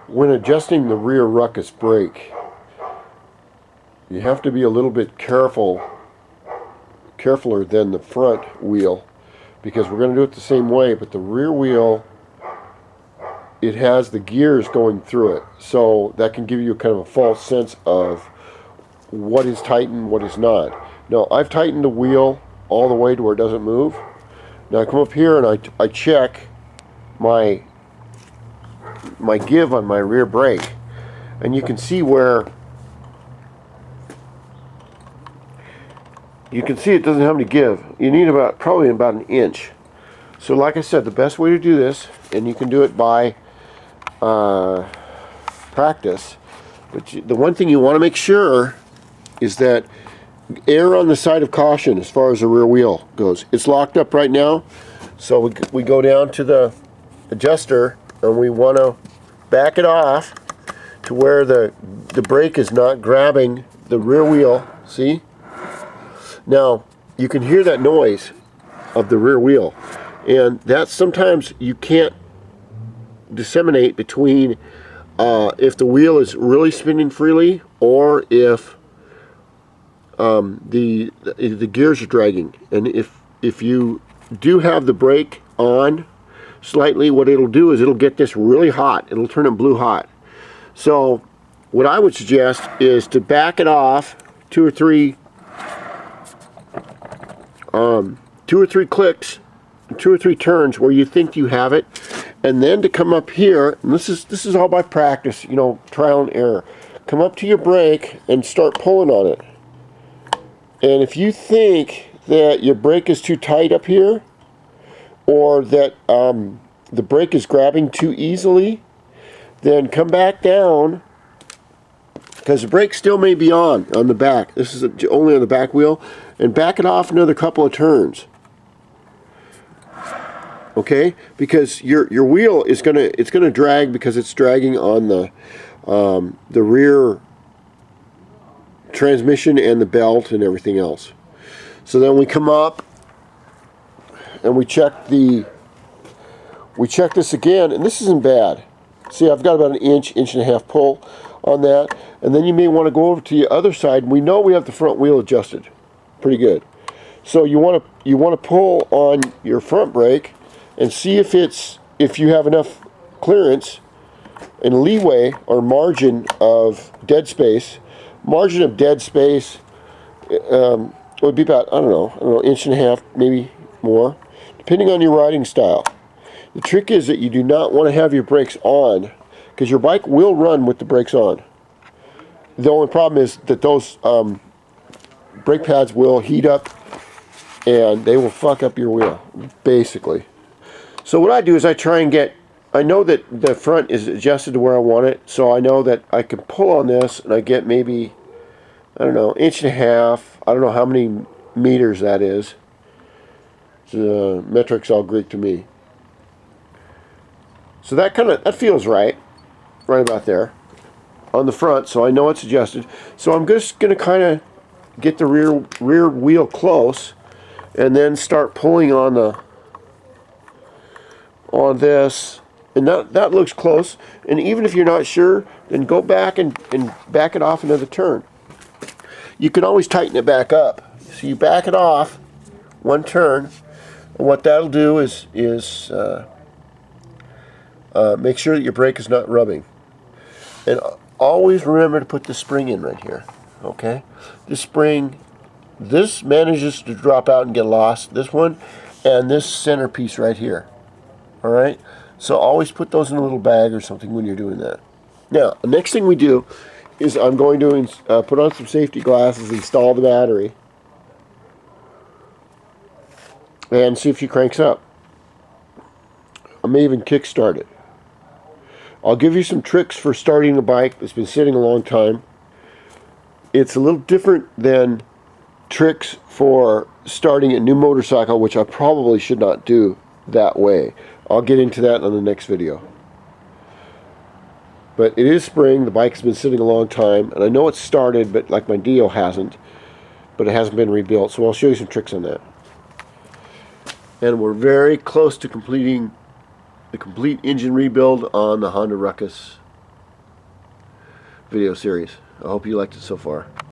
When adjusting the rear ruckus brake, you have to be a little bit careful, careful than the front wheel, because we're going to do it the same way, but the rear wheel, it has the gears going through it, so that can give you kind of a false sense of what is tightened, what is not. Now, I've tightened the wheel all the way to where it doesn't move. Now I come up here and I check my give on my rear brake, and you can see where you can see it doesn't have any give. You need probably about an inch. So like I said, the best way to do this, and you can do it by practice, but the one thing you want to make sure is that err on the side of caution as far as the rear wheel goes. It's locked up right now, so we go down to the adjuster and we want to back it off to where the brake is not grabbing the rear wheel. See? Now you can hear that noise of the rear wheel, and that's sometimes you can't disseminate between if the wheel is really spinning freely or if the gears are dragging. And if you do have the brake on slightly, what it'll do is it'll get this really hot. It'll turn it blue hot. So what I would suggest is to back it off two or three clicks, 2 or 3 turns where you think you have it, and then to come up here, and this is all by practice, you know, trial and error. Come up to your brake and start pulling on it. And if you think that your brake is too tight up here, or that the brake is grabbing too easily, then come back down, because the brake still may be on the back. This is only on the back wheel, and back it off another couple of turns. Okay, because your wheel is gonna drag, because it's dragging on the rear transmission and the belt and everything else. So then we come up and we check this again, and this isn't bad. See, I've got about an inch and a half pull on that, and then you may want to go over to the other side. We know we have the front wheel adjusted pretty good, so you want to pull on your front brake and see if you have enough clearance and leeway or margin of dead space. Margin of dead space would be about, I don't know, inch and a half, maybe more, depending on your riding style. The trick is that you do not want to have your brakes on, because your bike will run with the brakes on. The only problem is that those brake pads will heat up and they will fuck up your wheel, basically. So what I do is I try and I know that the front is adjusted to where I want it, so I know that I can pull on this and I get maybe, I don't know, inch and a half. I don't know how many meters that is. The metric's all Greek to me. So that feels right about there on the front, so I know it's adjusted. So I'm just going to kind of get the rear wheel close and then start pulling on this. And that looks close. And even if you're not sure, then go back and back it off another turn. You can always tighten it back up. So you back it off one turn, and what that'll do is make sure that your brake is not rubbing. And always remember to put the spring in right here. Okay? This spring, this manages to drop out and get lost. This one, and this center piece right here. Alright? So always put those in a little bag or something when you're doing that. Now, the next thing we do is I'm going to put on some safety glasses, install the battery, and see if she cranks up. I may even kickstart it. I'll give you some tricks for starting a bike that's been sitting a long time. It's a little different than tricks for starting a new motorcycle, which I probably should not do that way. I'll get into that on the next video. But it is spring, the bike's been sitting a long time, and I know it's started, but like my Dio hasn't, but it hasn't been rebuilt, so I'll show you some tricks on that. And we're very close to completing the complete engine rebuild on the Honda RUCKUS video series. I hope you liked it so far.